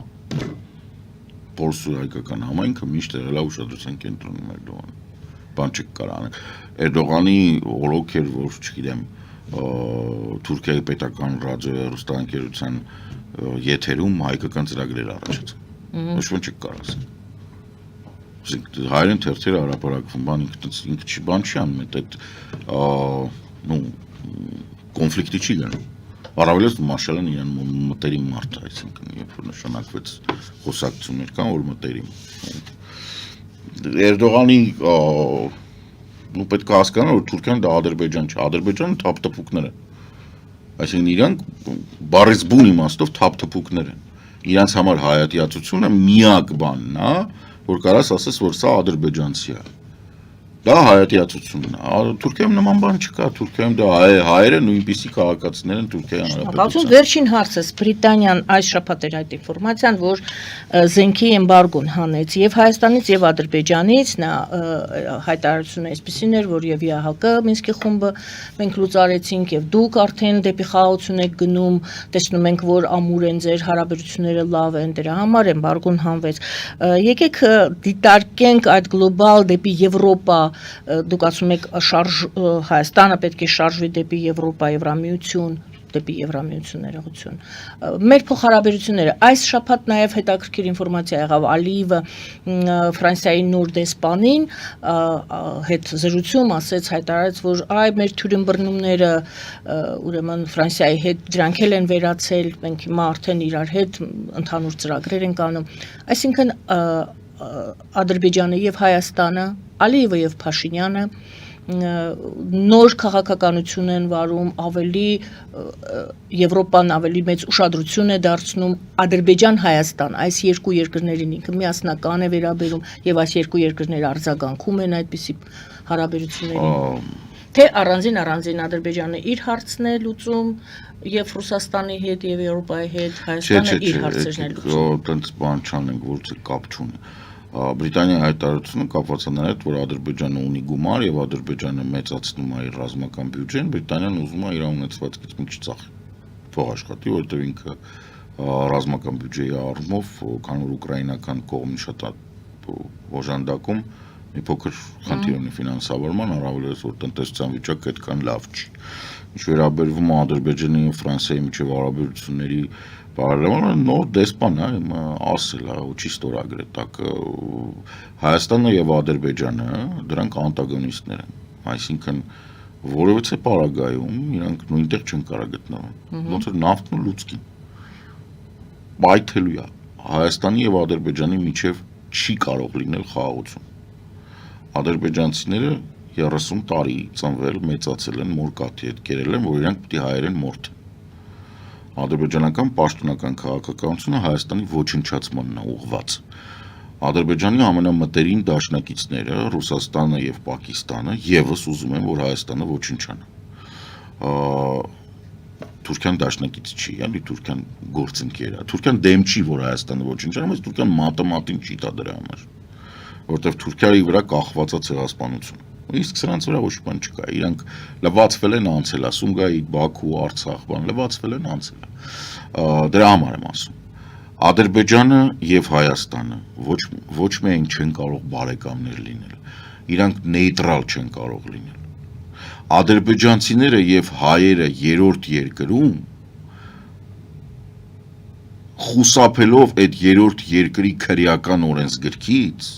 Պոլսու հայկական համայնքը միշտ եղել է ուշադրության կենտրոնում Էրդողանը։ Բան չկար անել։ Էրդողանի օրոք էր, որ չգիտեմ, Թուրքիայի պետական ռադիոհեռուստաընկերության եթերում հայկական ծրագրեր առաջացան։ Ոչ ոք չկար ասել։ Ասենք հայերեն թերթերը հրապարակվում, բան ինքը բան չի անում, այդ կոնֆլիկտի չի գնում։ Առավելից Մաշալյան իրան մտերիմ մարդ է, այսինքն երբ որ նշանակվեց խոսակցություններ կան, որ մտերիմ։ Էրդողանի ու պետք է հասկանալ, որ Թուրքիան դա Ադրբեջան չէ, Ադրբեջանը թափթփուկներ են։ Այսինքն իրանք բառից բուն իմաստով թափթփուկներ են։ Իրանց համար հայատյացությունը միակ բանն է, որ կարաս ասես, որ սա ադրբեջանցի է։ Դա հայատյացությունն է։ Թուրքիայում նման բան չկա, Թուրքիայում դա հայերը նույնպիսի քաղաքացիներ են Թուրքիայի Հանրապետության։ Վերջին հարցս Բրիտանիան այս շաբաթ էր այդ ինֆորմացիան, որ զենքի էմբարգոն հանեց եւ Հայաստանից եւ Ադրբեջանից, նա հայտարարությունը այսպեսին էր, որ եւ ԵԱՀԿ Մինսկի խումբը մենք լուծարեցինք եւ դուք արդեն դեպի խաղաղություն եք գնում, տեսնում ենք, որ ամուր են ձեր հարաբերությունները լավ են, դրա համար էմբարգոն հանվեց։ Եկեք դիտարկենք այդ գլոբալ դեպի Եվրոպա դուք ասում եք շարժ Հայաստանը պետք է շարժվի դեպի Եվրոպա, Եվրամիություն, դեպի Եվրամիություն ներողություն։ Մեր փոխհարաբերությունները այս շաբաթ նաև հետաքրքիր ինֆորմացիա եղավ Ալիևը Ֆրանսիայի նոր դեսպանին հետ զրույցում ասեց հայտարարեց որ այ մեր թյուրիմբռնումները ուրեմն Ֆրանսիայի հետ դրանք էլ են վերացել մենք հիմա արդեն իրար հետ ընդհանուր ծրագրեր ենք անում այսինքն Ադրբեջանը եւ Հայաստանը Ալիևը եւ Փաշինյանը նոր քաղաքականություն են վարում ավելի Եվրոպան ավելի մեծ ուշադրություն է դարձնում Ադրբեջան-Հայաստան այս երկու երկրներին ինքը միասնական է վերաբերում եւ այս երկու երկրները արձագանքում են այդպիսի հարաբերություններին թե առանձին Ադրբեջանը իր հարցն է լուծում եւ Ռուսաստանի հետ եւ Եվրոպայի հետ Հայաստանը իր հարցերն է լուծում Տենց բան չանենք որ կապ չունի Բրիտանիայի հայտարարությունը կապված է նրա հետ, որ Ադրբեջանը ունի գումար եւ Ադրբեջանը մեծացնում է իր ռազմական բյուջեն, Բրիտանիան ուզում է իր ունեցվածքից մի քիչ ծախի։ Թող աշխատի, որովհետեւ ինքը ռազմական բյուջեի առումով, քան որ ուկրաինական կողմի շատ օժանդակում մի փոքր խնդիր ունի ֆինանսավորման, առավելևս որ տնտեսության վիճակը այդքան լավ չի։ Ինչ վերաբերվում է Ադրբեջանի եւ Ֆրանսիայի միջև հարաբերությունների Parallel նոր դեսպան է ասել է ու չի ստորագրել տակ Հայաստանը եւ Ադրբեջանը դրանք անտագոնիստներ են այսինքն որովհետեւ պարագայում իրանք նույնտեղ չեն կարող գտնվել ոնց որ նավթն ու լուծկին բայթելու է Հայաստանի եւ Ադրբեջանի միջև չի կարող լինել խաղաղություն ադրբեջանցիները 30 տարի ծնվել մեծացել են մորկաթի հետ կերել են որ իրանք պիտի հայերեն մորթ Ադրբեջանական պաշտոնական քաղաքականությունը Հայաստանի ոչնչացմանն է ուղղված։ Ադրբեջանի ամենամտերիմ դաշնակիցները Ռուսաստանը եւ Պակիստանը եւս ուզում են, որ Հայաստանը ոչնչանա։ Թուրքիան դաշնակից չի, ալի Թուրքիան գործընկեր է։ Թուրքիան դեմ չի, որ Հայաստանը ոչնչանա, բայց Թուրքիան մատեմատիկ չի տա դրա համար։ Որտեւ Թուրքիայի վրա կախված է ցեղասպանություն։ Իսկ սրանց վրա ոչ բան չկա, իրանք լվացվել են անցել, Սումգայիթ, Բաքու, Արցախ, բան լվացվել են անցել։ Դրա համար եմ ասում։ Ադրբեջանը եւ Հայաստանը ոչ միայն չեն կարող բարեկամներ լինել, իրանք նեյտրալ չեն կարող լինել։ Ադրբեջանցիները եւ հայերը երրորդ երկրում խուսափելով այդ երրորդ երկրի քրեական օրենսգրքից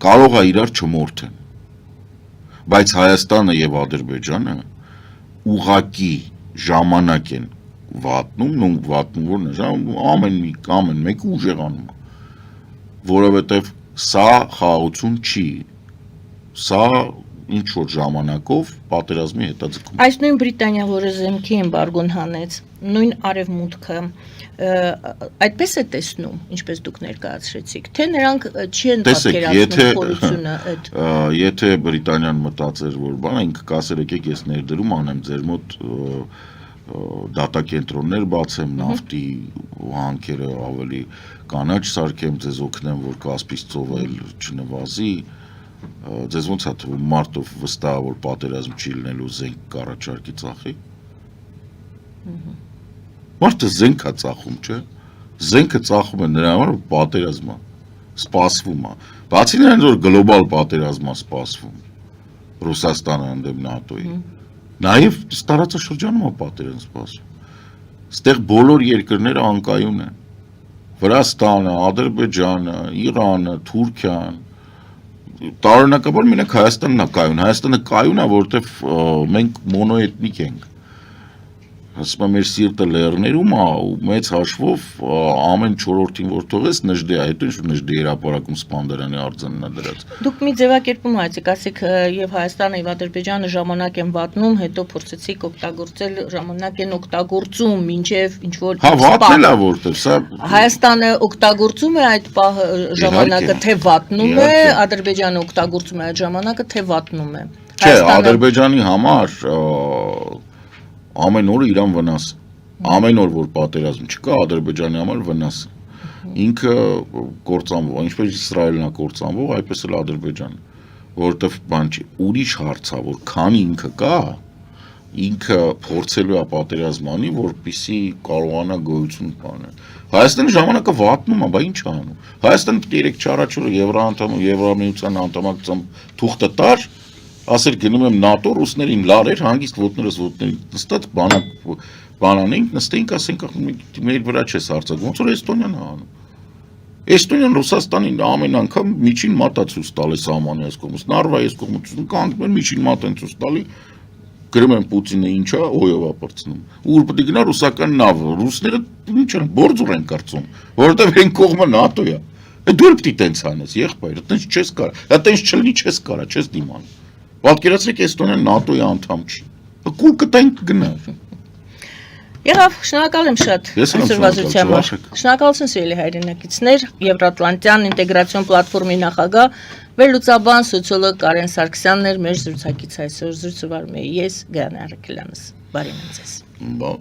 կարող է իրար չմորթեն։ Բայց Հայաստանը եւ Ադրբեջանը ուղակի ժամանակ են վատնում որ ամեն մեկը ուժեղանում որովհետեւ սա խաղաղություն չի սա ինչ որ ժամանակով պատերազմի հետաձգում Այս նույն Բրիտանիան որը զենքի էմբարգոն հանեց նույն արևմուտքը այդպես է տեսնում ինչպես դուք ներկայացրեցիք թե նրանք չեն պատկերացնում խորությունը այդ Եթե Բրիտանիան մտածեր որ բան ինքը կասեր եկեք ես ներդրում անեմ ձեր մոտ դատակենտրոններ բացեմ նավթի հանքերը ավելի կանաչ սարքեմ ձեզ օգնեմ որ Կասպից ծովը չնվազի ձեզ ոնց է թվում մարտով վստահ որ պատերազմ չի լինելու զենք կառաջարկի ծախի Մարդը զենք է ծախում, չէ։ Զենքը ծախում է նրա համար, որ պատերազմ է, սպասվում է։ Բացի նրանից, որ գլոբալ պատերազմ է սպասվում, Ռուսաստանը ընդդեմ ՆԱՏՕ-ի։ Նաև տարածաշրջանում է պատերազմ սպասվում։ Ստեղ բոլոր երկրները անկայուն են։ Վրաստանը, Ադրբեջանը, Իրանը, Թուրքիան։ Տարօրինակաբար մենակ Հայաստանն է կայուն։ Հայաստանը կայուն է, որովհետև մենք մոնոէթնիկ ենք։ Ասում եմ, մեր սիրտը լեռներում է ու մեծ հաշվով ամեն չորրորդին որ թողես նժդե է, հետո ինչ-որ նժդե երապարակում Սպանդարանի արձանն է դրած։ Դուք մի ձևակերպում հայեցիք, ասեք եւ Հայաստանը եւ Ադրբեջանը ժամանակ են վատնում, հետո փորձեցիք օգտագործել, ժամանակ են օգտագործում, մինչեւ ինչ որ Հա, վատել է որտեղ, սա Հայաստանը օգտագործում է այդ ժամանակը, թե վատնում է, Ադրբեջանը օգտագործում է այդ ժամանակը, թե վատնում է։ Չէ, Ադրբեջանի համար ամեն օրը իրան վնաս ամեն օր որ պատերազմ չկա Ադրբեջանի համար վնաս ինքը կործանվող ինչպես Իսրայելն է կործանվող այդպես էլ Ադրբեջանը որովհետև բան չի ուրիշ հարց է որ քանի ինքը կա ինքը փորձելու է պատերազմ անի որպեսզի կարողանա գոյություն բանել Հայաստանի ժամանակը վատնում է բա ինչ անում Հայաստանը պետք է 3-4 օրը Եվրամիության անդամակցության թուղթը տար ասել գնում եմ ՆԱՏՕ, ռուսներին լարեր, հանգիստ ոտներս ոտներին նստած բանանենք, նստեինք, ասենք մեր վրա չես արձակվում, ոնց որ Էստոնիան է անում։ Էստոնիան Ռուսաստանին ամեն անգամ միջին մատա ցույց տալի սահմանի այս կողմից, Նարվայի այս կողմից, կանգնում են միջին մատ են ցույց տալի, գրում են Պուտինը ինչա, օյով է պրծնում։ Ուր պետք է գնա ռուսական նավը, ռուսները ինչ են, բորձուր են կրծում, որովհետև այն կողմը ՆԱՏՕ է։ Դու էլ պիտի տենց անես, եղբայր, տենց չես կարա, դա տենց չլինի չես կարա, չես դիման։ Պատկերացրեք Էստոնիան ՆԱՏՕ-ի անդամ չի։ Կուլ կտանք գնա։ Եղավ, շնորհակալ եմ շատ Ես եմ այսօրվազության համար։ շնորհակալ։ Շնորհակալություն սիրելի հայրենակիցներ, Եվրատլանտյան ինտեգրացիոն պլատֆորմի նախագահ, վերլուծաբան, սոցիոլոգ Կարեն Սարգսյանն էր մեր զրուցակից այսօր, զրուցվար եմ ես Գայանե Արաքելյանս։ Բարի մնացեք։ Բա